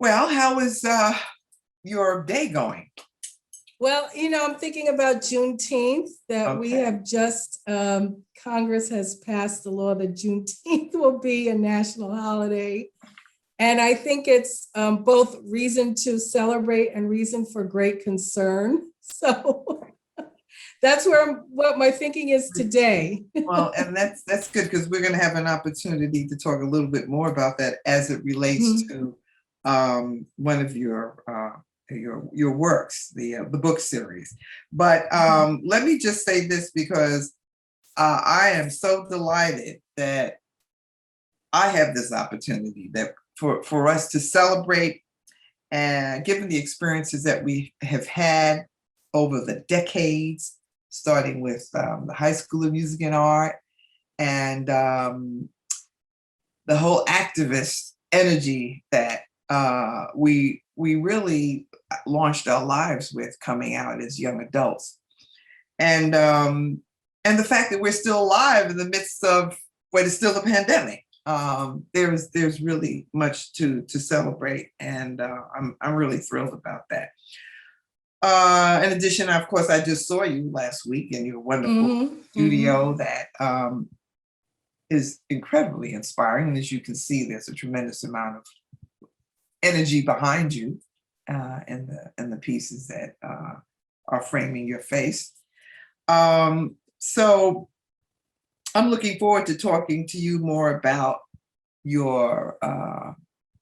Well, how is your day going? Well, I'm thinking about Juneteenth, that we Okay. have just, Congress has passed the law that Juneteenth will be a national holiday. And I think it's both reason to celebrate and reason for great concern. So that's what my thinking is today. Well, and that's good because we're going to have an opportunity to talk a little bit more about that as it relates Mhm. to one of your works, the book series. But let me just say this because I am so delighted that I have this opportunity that for us to celebrate and given the experiences that we have had over the decades, starting with the High School of Music and Art and the whole activist energy that we really launched our lives with coming out as young adults, and the fact that we're still alive in the midst of what is still a pandemic. There's really much to celebrate, and I'm really thrilled about that. In addition, of course, I just saw you last week in your wonderful Mhm, mhm. studio that is incredibly inspiring. And as you can see, there's a tremendous amount of energy behind you in the pieces that are framing your face. So I'm looking forward to talking to you more about your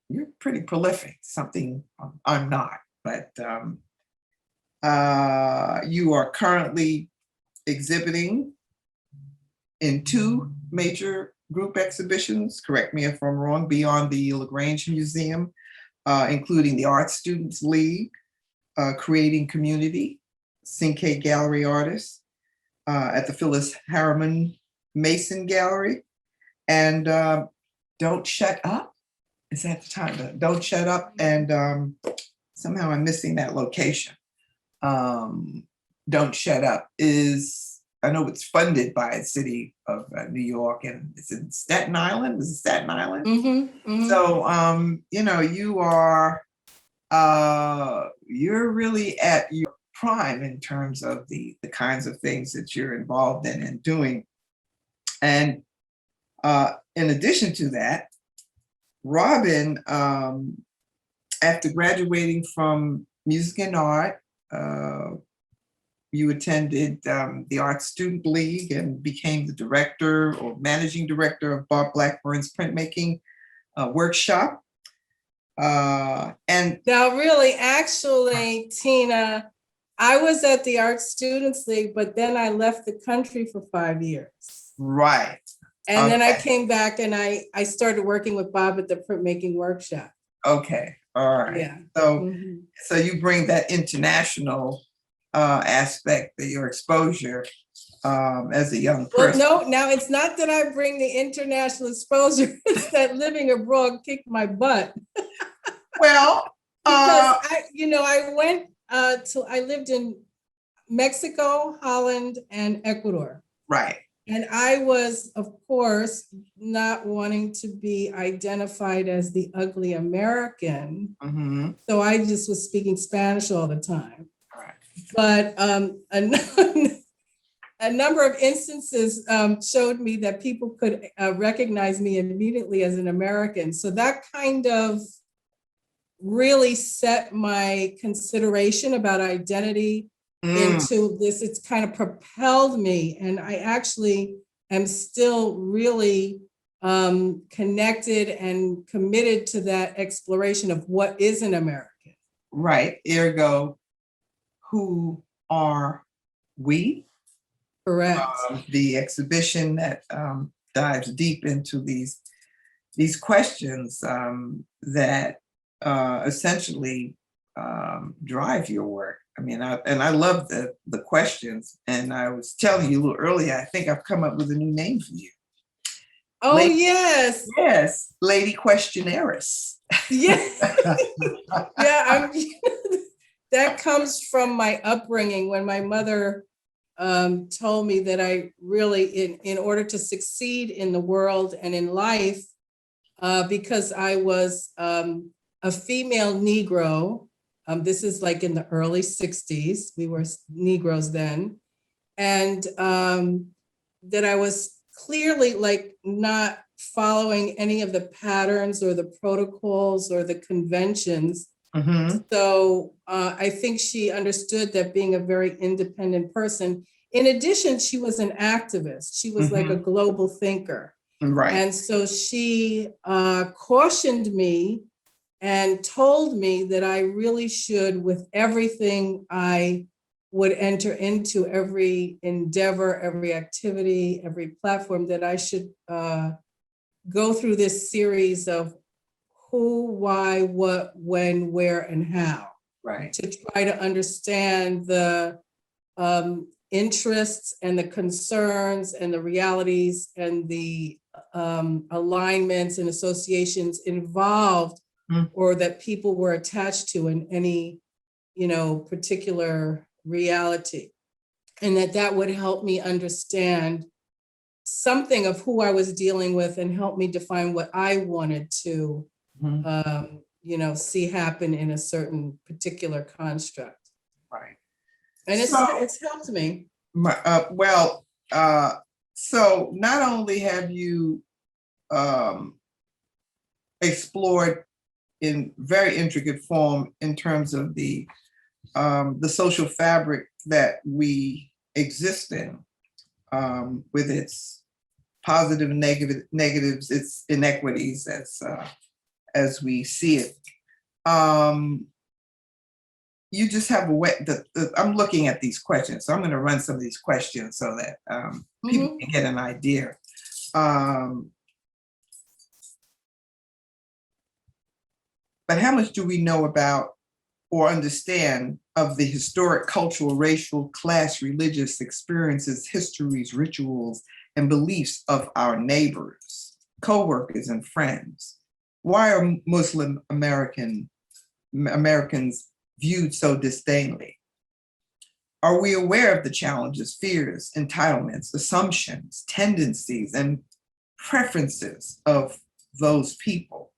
you're pretty prolific, something I'm not, but you are currently exhibiting in two major group exhibitions, correct me if I'm wrong, beyond the LaGrange Museum, including the Art Students League, Creating Community, Cinque Gallery Artists, at the Phyllis Harriman Mason Gallery, and Don't Shut Up. Is that the time? Don't Shut Up, and somehow I'm missing that location. Don't Shut Up is, I know it's funded by the city of New York, and it's in Staten Island. Is it Staten Island? Mhm, mhm. So, you're really at your prime in terms of the kinds of things that you're involved in and doing. And in addition to that, Robin, after graduating from music and art, you attended the Art Student League and became the director or managing director of Bob Blackburn's printmaking workshop. And Now, really, actually, Tina, I was at the Art Students League, but then I left the country for 5 years. right, And then I okay, came back and I started working with Bob at the printmaking workshop. okay, all right. Yeah. So, Mhm. so you bring that international aspect of your exposure as a young Well, person. no, now it's not that I bring the international exposure, it's that living abroad kicked my butt. Well, Because I went I lived in Mexico, Holland, and Ecuador. right. And I was, of course, not wanting to be identified as the ugly American. Mm-hmm. So I just was speaking Spanish all the time. Right. But a number of instances showed me that people could recognize me immediately as an American. So that kind of really set my consideration about identity Mm, into this. It's kind of propelled me, and I actually am still really connected and committed to that exploration of what is an American. right. Ergo, who are we? Correct. The exhibition that dives deep into these questions that essentially drive your work. I mean, I love the questions. And I was telling you a little earlier, I think I've come up with a new name for you. Oh, Lady, yes. yes, Lady Questionaris. Yeah. Yeah. That comes from my upbringing when my mother told me that I really, in order to succeed in the world and in life, because I was a female Negro. This is like in the early 60s. We were Negroes then. And that I was clearly like not following any of the patterns or the protocols or the conventions. Mhm. So I think she understood that being a very independent person. In addition, she was an activist. She was like a global thinker. Right. And so she cautioned me and told me that I really should, with everything I would enter into, every endeavor, every activity, every platform, that I should go through this series of who, why, what, when, where, and how, Right. to try to understand the interests and the concerns and the realities and the alignments and associations involved or that people were attached to in any, particular reality. And that would help me understand something of who I was dealing with and help me define what I wanted to, see happen in a certain particular construct. Right. And So, it's helped me. So not only have you explored in very intricate form in terms of the social fabric that we exist in, with its positive and negatives, its inequities as we see it. You just have a way. I'm looking at these questions, so I'm going to run some of these questions so that people can get an idea. But how much do we know about or understand of the historic, cultural, racial, class, religious experiences, histories, rituals, and beliefs of our neighbors, co-workers, and friends? Why are Muslim Americans viewed so disdainfully? Are we aware of the challenges, fears, entitlements, assumptions, tendencies, and preferences of those people?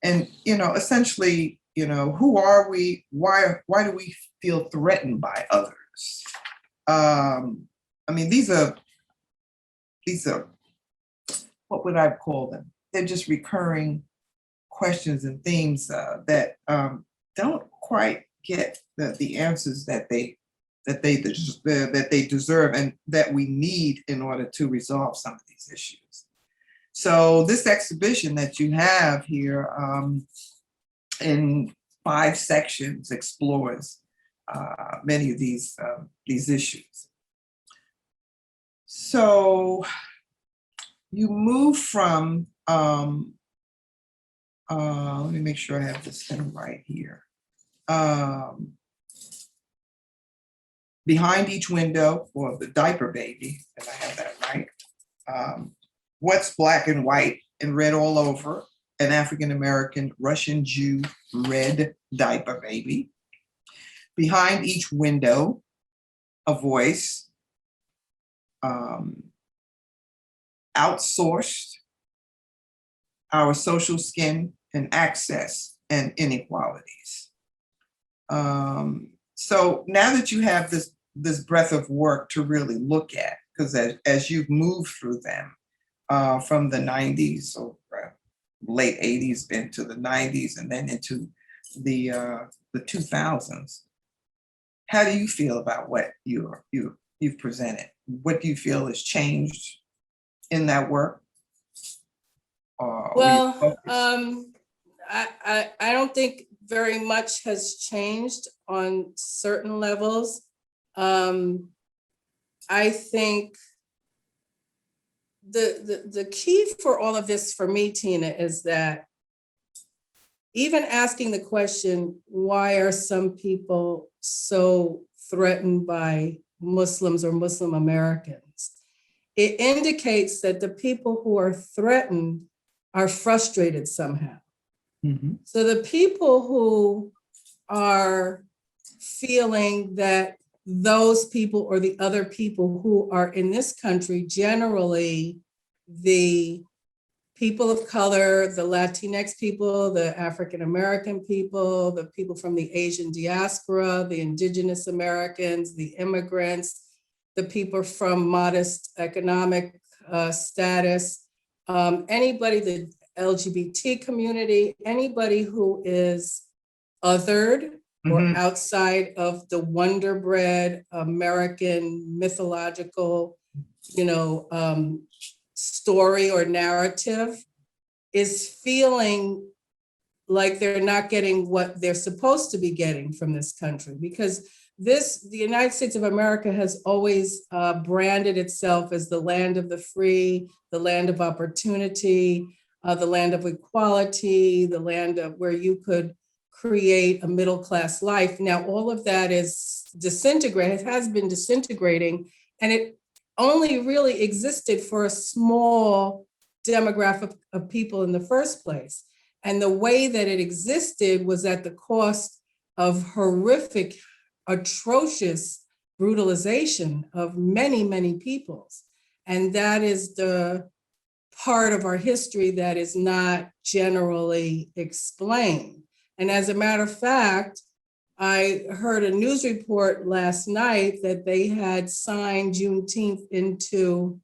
And, essentially, who are we? Why do we feel threatened by others? These are, what would I call them? They're just recurring questions and themes that don't quite get the answers that they deserve and that we need in order to resolve some of these issues. So this exhibition that you have here in 5 sections explores many of these issues. So you move from, let me make sure I have this thing right here. Behind each window for the diaper baby, and I have that right. What's black and white and red all over? An African-American Russian Jew red diaper baby. Behind each window, a voice. Outsourced, our social skin and access and inequalities. So now that you have this breadth of work to really look at, because as you've moved through them from the 90s or late 80s into the 90s and then into the 2000s, how do you feel about what you've presented? What do you feel has changed in that work? Well, I don't think very much has changed on certain levels. I think the key for all of this for me, Tina, is that even asking the question, why are some people so threatened by Muslims or Muslim Americans? It indicates that the people who are threatened are frustrated somehow. Mm-hmm. So the people who are feeling that those people or the other people who are in this country, generally the people of color, the Latinx people, the African-American people, the people from the Asian diaspora, the indigenous Americans, the immigrants, the people from modest economic status, anybody, the LGBT community, anybody who is othered or Mhm. outside of the wonder bread American mythological, story or narrative is feeling like they're not getting what they're supposed to be getting from this country, because the United States of America has always branded itself as the land of the free, the land of opportunity, the land of equality, the land of where you could create a middle-class life. Now, all of that is disintegrated, has been disintegrating, and it only really existed for a small demographic of people in the first place. And the way that it existed was at the cost of horrific, atrocious brutalization of many, many peoples. And that is the part of our history that is not generally explained. And as a matter of fact, I heard a news report last night that they had signed Juneteenth into,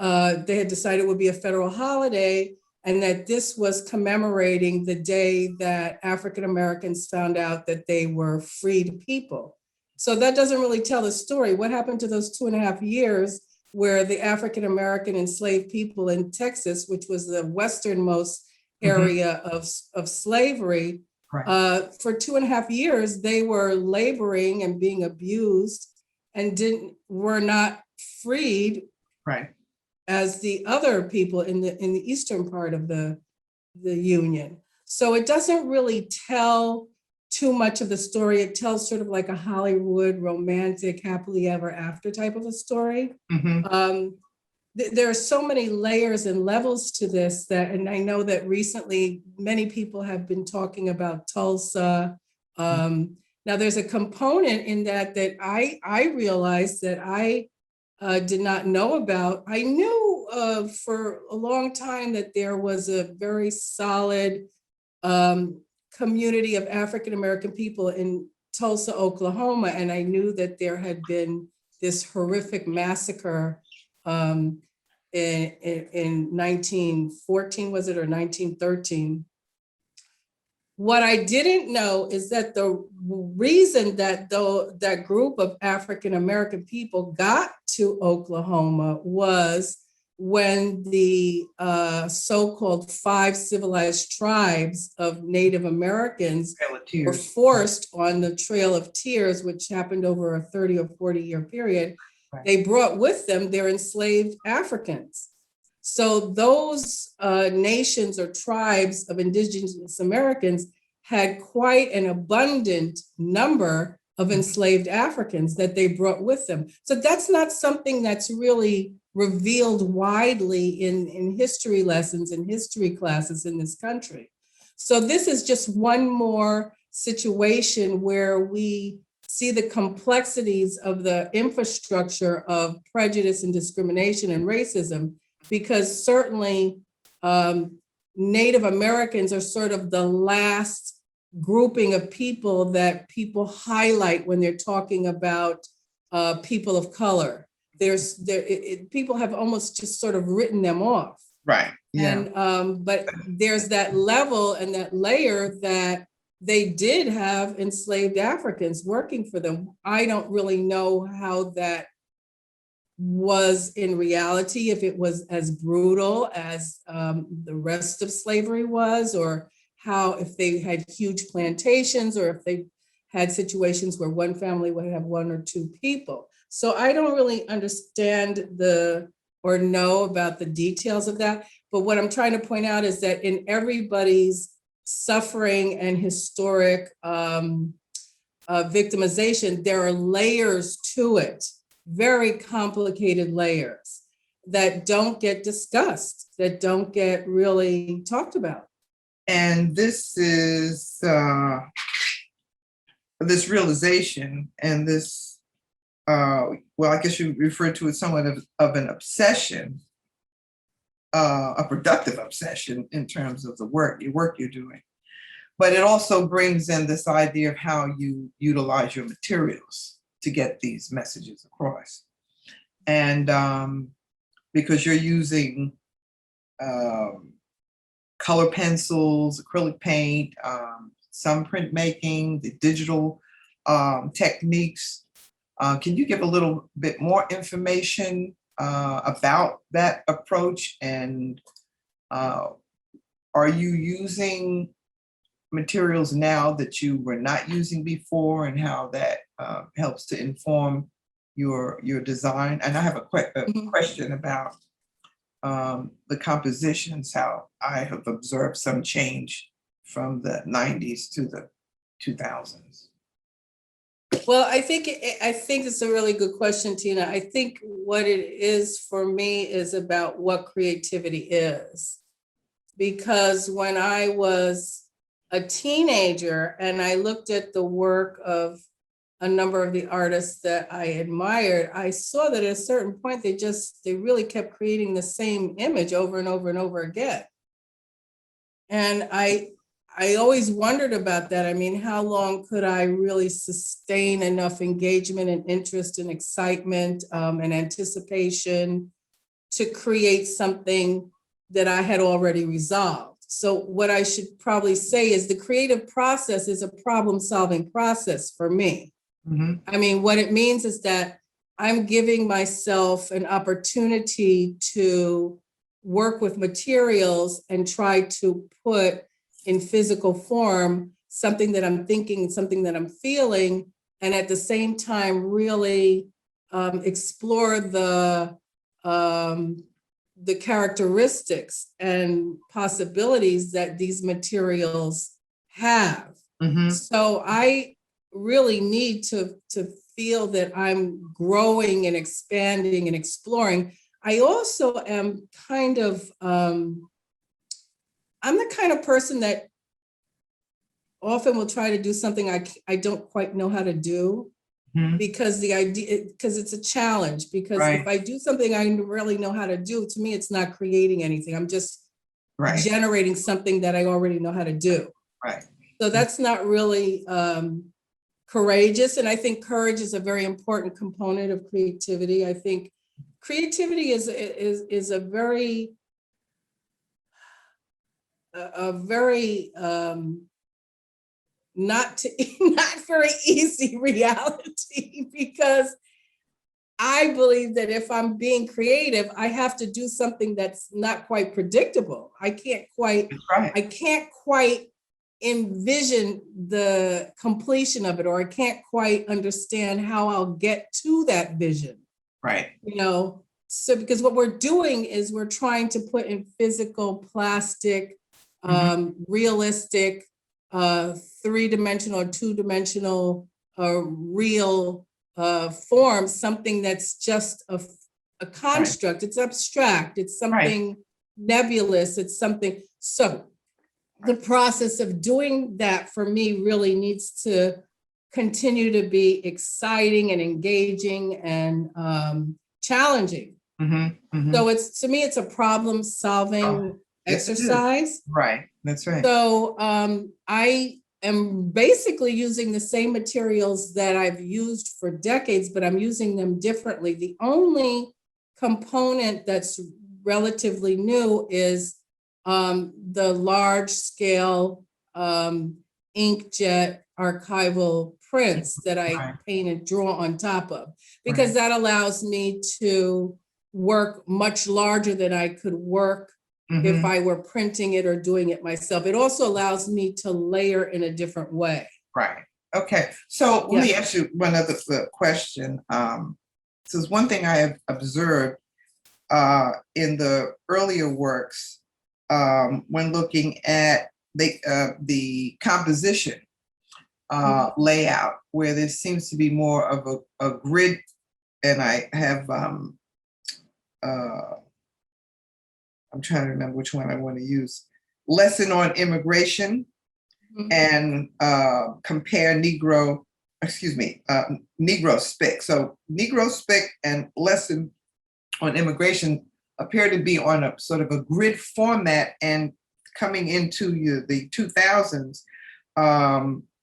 they had decided it would be a federal holiday, and that this was commemorating the day that African Americans found out that they were freed people. So that doesn't really tell the story. What happened to those 2.5 years where the African American enslaved people in Texas, which was the westernmost area of slavery, Right. for 2.5 years, they were laboring and being abused and were not freed, Right. as the other people in the eastern part of the Union. So it doesn't really tell too much of the story. It tells sort of like a Hollywood romantic, happily ever after type of a story. Mhm. There are so many layers and levels to this that, and I know that recently many people have been talking about Tulsa. Now there's a component in that I realized that I did not know about. I knew for a long time that there was a very solid community of African American people in Tulsa, Oklahoma, and I knew that there had been this horrific massacre in 1914, was it, or 1913? What I didn't know is that the reason that that group of African American people got to Oklahoma was when the so-called 5 civilized tribes of Native Americans were forced on the Trail of Tears, which happened over a 30 or 40-year period. Right. They brought with them their enslaved Africans. So those nations or tribes of indigenous Americans had quite an abundant number of enslaved Africans that they brought with them. So that's not something that's really revealed widely in history lessons and history classes in this country. So this is just one more situation where we see the complexities of the infrastructure of prejudice and discrimination and racism, because certainly Native Americans are sort of the last grouping of people that people highlight when they're talking about people of color. People have almost just sort of written them off. Right. Yeah. And but there's that level and that layer that they did have enslaved Africans working for them. I don't really know how that was in reality, if it was as brutal as the rest of slavery was, or how, if they had huge plantations, or if they had situations where one family would have 1 or 2 people. So I don't really understand or know about the details of that. But what I'm trying to point out is that in everybody's suffering and historic victimization, there are layers to it, very complicated layers that don't get discussed, that don't get really talked about. And this is this realization and this, well, I guess you refer to it somewhat of an obsession a productive obsession in terms of the work you're doing. But it also brings in this idea of how you utilize your materials to get these messages across. And because you're using color pencils, acrylic paint, some printmaking, the digital techniques. Can you give a little bit more information about that approach? And are you using materials now that you were not using before, and how that helps to inform your design? And I have a question about the compositions, how I have observed some change from the 90s to the 2000s. Well, I think it's a really good question, Tina. I think what it is for me is about what creativity is. Because when I was a teenager and I looked at the work of a number of the artists that I admired, I saw that at a certain point, they really kept creating the same image over and over and over again. And I always wondered about that. I mean, how long could I really sustain enough engagement and interest and excitement and anticipation to create something that I had already resolved? So what I should probably say is the creative process is a problem-solving process for me. Mm-hmm. I mean, what it means is that I'm giving myself an opportunity to work with materials and try to put in physical form something that I'm thinking, something that I'm feeling, and at the same time really explore the characteristics and possibilities that these materials have. Mm-hmm. So I really need to feel that I'm growing and expanding and exploring. I also am kind of, I'm the kind of person that often will try to do something I don't quite know how to do. Mm-hmm. Because it's a challenge, because Right. if I do something I really know how to do, to me, it's not creating anything. I'm just Right. generating something that I already know how to do. Right. So that's not really courageous. And I think courage is a very important component of creativity. I think creativity is a very not very easy reality, because I believe that if I'm being creative, I have to do something that's not quite predictable. I can't quite envision the completion of it, or I can't quite understand how I'll get to that vision. Right. You know, so because what we're doing is we're trying to put in physical, plastic, realistic, three-dimensional or two-dimensional real form, something that's just a construct. Right. It's abstract. It's something nebulous. It's something. So the process of doing that for me really needs to continue to be exciting and engaging and challenging. So to me, it's a problem-solving exercise. Right, that's right. So I am basically using the same materials that I've used for decades, but I'm using them differently. The only component that's relatively new is the large-scale inkjet archival prints that I paint and draw on top of, because that allows me to work much larger than I could work if I were printing it or doing it myself. It also allows me to layer in a different way. Right. Okay. So let me ask you one other question. So one thing I have observed in the earlier works, when looking at the composition layout, where there seems to be more of a grid, and I have I'm trying to remember which one I want to use. Lesson on immigration and compare Negro Spec. So Negro Spec and lesson on immigration appear to be on a sort of a grid format, and coming into the 2000s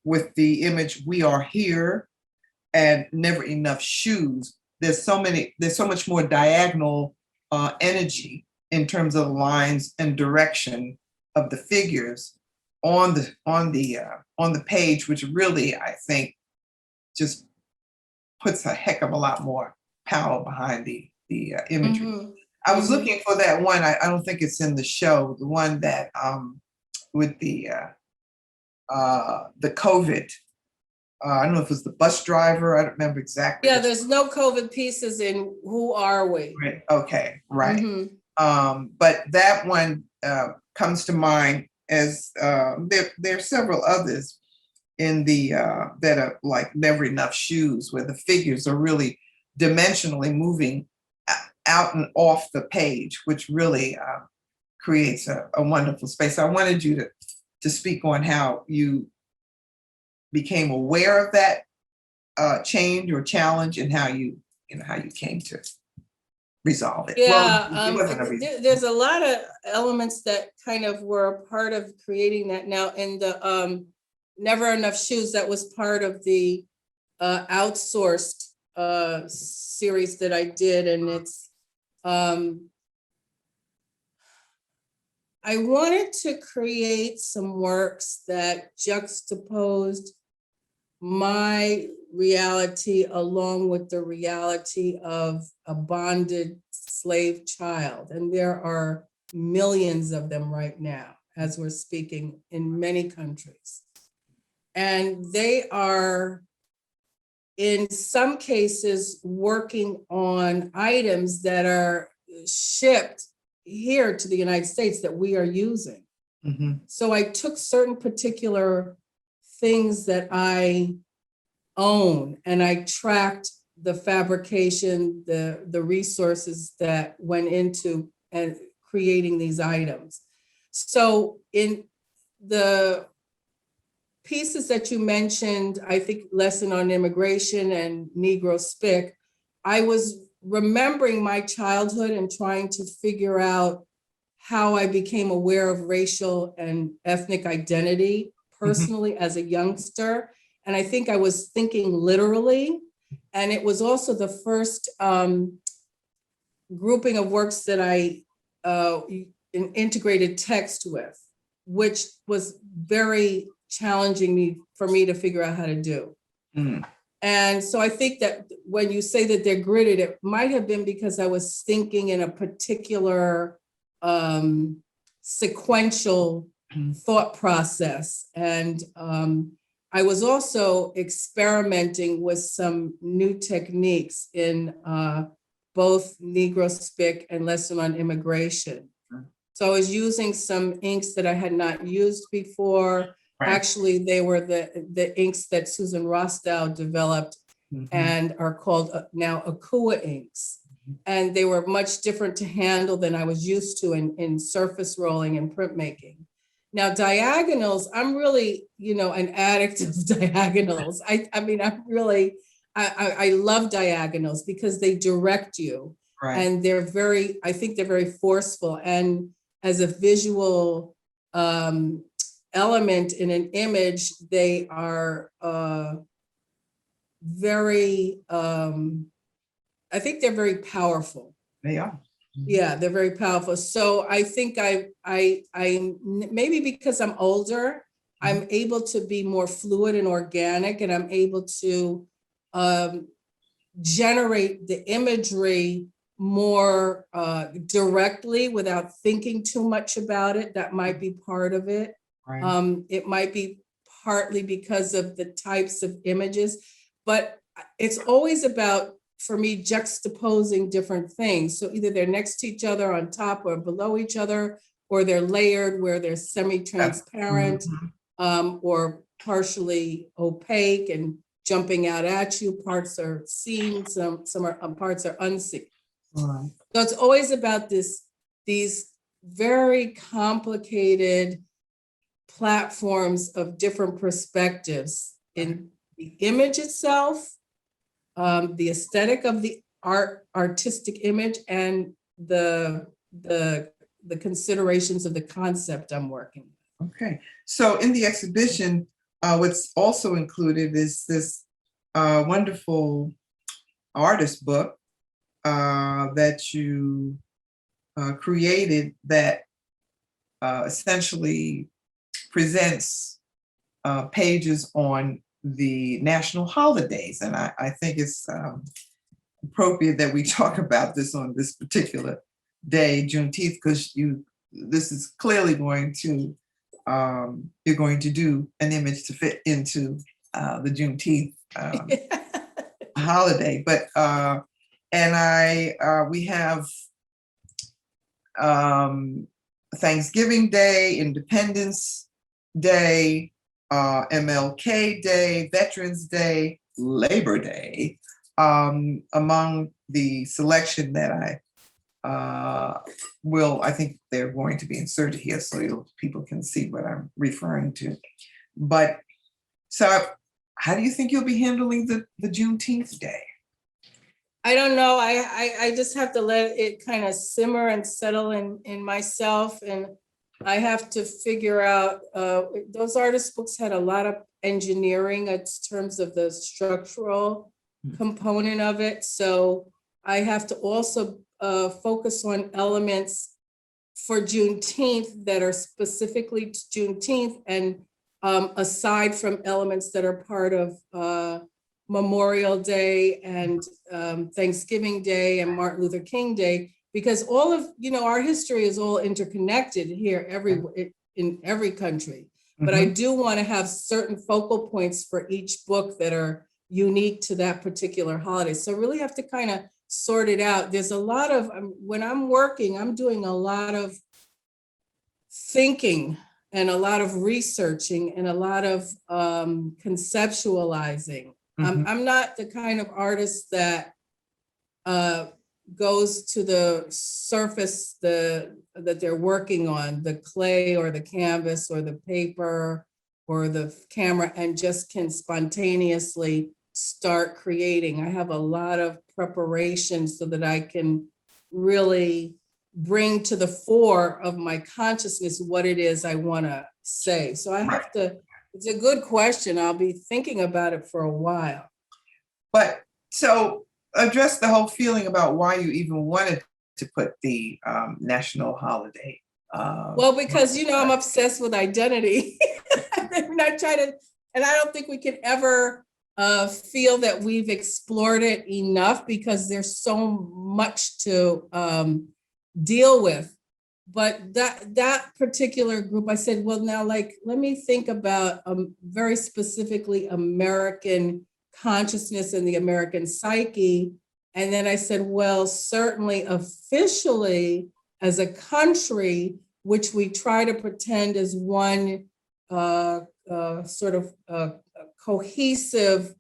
with the image "We Are Here" and "Never Enough Shoes." There's so much more diagonal energy in terms of lines and direction of the figures on the page, which really, I think, just puts a heck of a lot more power behind the imagery. Mhm. I was looking for that one. I don't think it's in the show. The one that with the COVID. I don't know if it was the bus driver. I don't remember exactly. Yeah, there's no COVID pieces in Who Are We? Right. Okay. Right. Mhm. But that one comes to mind as there are several others in the that are like "Never Enough Shoes," where the figures are really dimensionally moving out and off the page, which really creates a wonderful space. I wanted you to speak on how you became aware of that change or challenge, and how you came to resolve it. Yeah, Well, it wasn't a reason. there's a lot of elements that kind of were a part of creating that. Now, in the Never Enough Shoes, that was part of the outsourced series that I did, and it's I wanted to create some works that juxtaposed my reality along with the reality of a bonded slave child. And there are millions of them right now, as we're speaking, in many countries. And they are, in some cases, working on items that are shipped here to the United States that we are using. Mhm. So I took certain particular things that I own, and I tracked the fabrication, the resources that went into and creating these items. So in the pieces that you mentioned, I think Lesson on Immigration and Negro Spic, I was remembering my childhood and trying to figure out how I became aware of racial and ethnic identity personally as a youngster. And I think I was thinking literally. And it was also the first grouping of works that I integrated text with, which was very challenging for me to figure out how to do. Mm. And so I think that when you say that they're gridded, it might have been because I was thinking in a particular sequential thought process. And I was also experimenting with some new techniques in both Negro Spic and Lesson on Immigration. So I was using some inks that I had not used before. Right. Actually, they were the inks that Susan Rostow developed and are called now Akua inks. And they were much different to handle than I was used to in surface rolling and printmaking. Now, diagonals, I'm really, an addict of diagonals. I mean, I love diagonals because they direct you. Right. And I think they're very forceful. And as a visual element in an image, they are very, I think they're very powerful. They are. Yeah, they're very powerful. So I think I maybe because I'm older, I'm able to be more fluid and organic, and I'm able to generate the imagery more directly without thinking too much about it. That might be part of it. Right. It might be partly because of the types of images, but it's always about, for me, juxtaposing different things. So either they're next to each other, on top or below each other, or they're layered where they're semi-transparent or partially opaque and jumping out at you. Parts are seen, some parts are unseen. Right. So it's always about these very complicated platforms of different perspectives in the image itself, the aesthetic of the artistic image, and the considerations of the concept I'm working with. Okay, so in the exhibition, what's also included is this wonderful artist book that you created that essentially presents pages on the national holidays. And I think it's appropriate that we talk about this on this particular day, Juneteenth, because this is clearly going to, you're going to do an image to fit into the Juneteenth holiday. But, we have Thanksgiving Day, Independence Day, MLK Day, Veterans Day, Labor Day, among the selection that I think they're going to be inserted here so people can see what I'm referring to. But so how do you think you'll be handling the Juneteenth Day? I don't know. I just have to let it kind of simmer and settle in myself. And I have to figure out, those artist books had a lot of engineering in terms of the structural component of it. So I have to also focus on elements for Juneteenth that are specifically to Juneteenth, and aside from elements that are part of Memorial Day and Thanksgiving Day and Martin Luther King Day, because all of, our history is all interconnected here in every country. But I do want to have certain focal points for each book that are unique to that particular holiday. So I really have to kind of sort it out. There's a lot of, when I'm working, I'm doing a lot of thinking and a lot of researching and a lot of conceptualizing. I'm not the kind of artist that goes to the surface that they're working on, the clay or the canvas or the paper or the camera, and just can spontaneously start creating. I have a lot of preparation so that I can really bring to the fore of my consciousness what it is I want to say. So I have to, it's a good question. I'll be thinking about it for a while. But so address the whole feeling about why you even wanted to put the national holiday. Well, because, I'm obsessed with identity. And I try to, and I don't think we can ever feel that we've explored it enough, because there's so much to deal with. But that particular group, I said, well, now, let me think about very specifically American consciousness and the American psyche. And then I said, well, certainly officially as a country, which we try to pretend as one sort of cohesive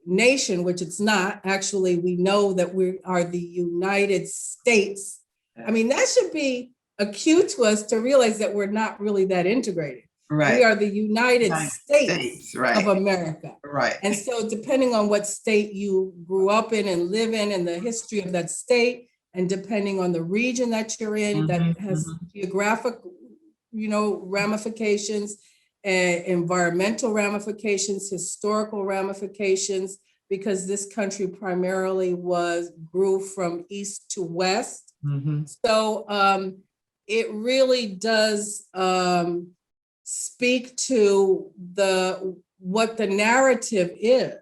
nation, which it's not. Actually, we know that we are the United States. I mean, that should be acute to us to realize that we're not really that integrated. Right. We are the United States right. of America. Right. And so depending on what state you grew up in and live in and the history of that state, and depending on the region that you're in, that has geographic, ramifications, environmental ramifications, historical ramifications, because this country primarily grew from east to west. So it really does speak to what the narrative is.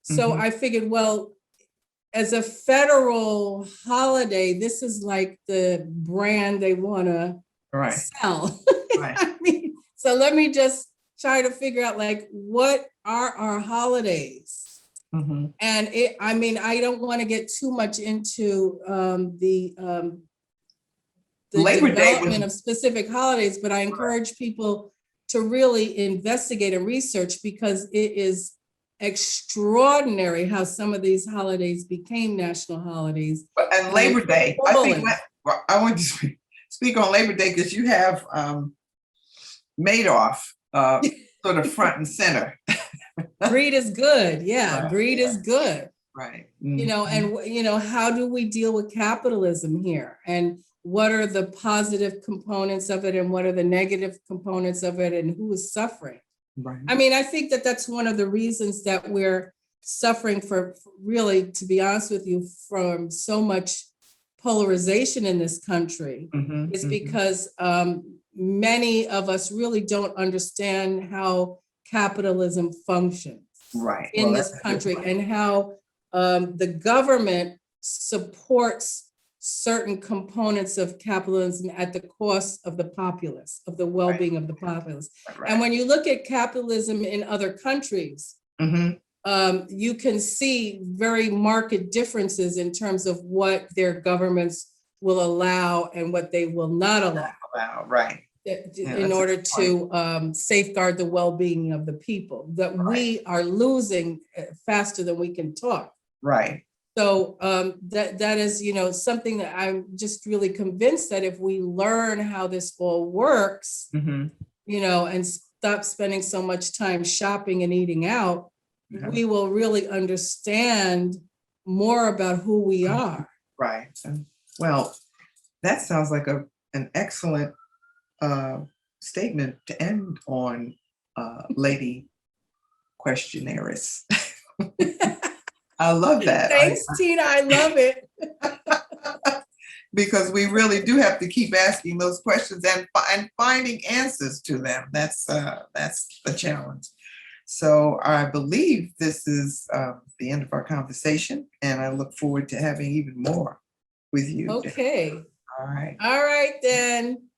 So I figured, well, as a federal holiday, this is like the brand they want to sell. I mean, so let me just try to figure out what are our holidays? And I don't want to get too much into the Labor development of specific holidays, but I encourage people to really investigate and research, because it is extraordinary how some of these holidays became national holidaes. And Labor Day, I think I want to speak on Labor Day, because you have Madoff sort of front and center. Greed is good. Yeah, greed is good. Right. And how do we deal with capitalism here? And what are the positive components of it and what are the negative components of it and who is suffering? Right. I mean, I think that that's one of the reasons that we're suffering for really, to be honest with you, from so much polarization in this country is because many of us really don't understand how capitalism functions in this country and how the government supports certain components of capitalism at the cost of the populace, of the well-being of the populace. And when you look at capitalism in other countries, you can see very marked differences in terms of what their governments will allow and what they will not allow. In order to safeguard the well-being of the people, that we are losing faster than we can talk. Right. So that is, something that I'm just really convinced that if we learn how this all works, and stop spending so much time shopping and eating out, we will really understand more about who we are. Right. Well, that sounds like an excellent statement to end on, lady questionnaires. I love that. Thanks, Tina. I love it. Because we really do have to keep asking those questions and finding answers to them. That's the challenge. So I believe this is the end of our conversation, and I look forward to having even more with you. Okay. All right. All right, then.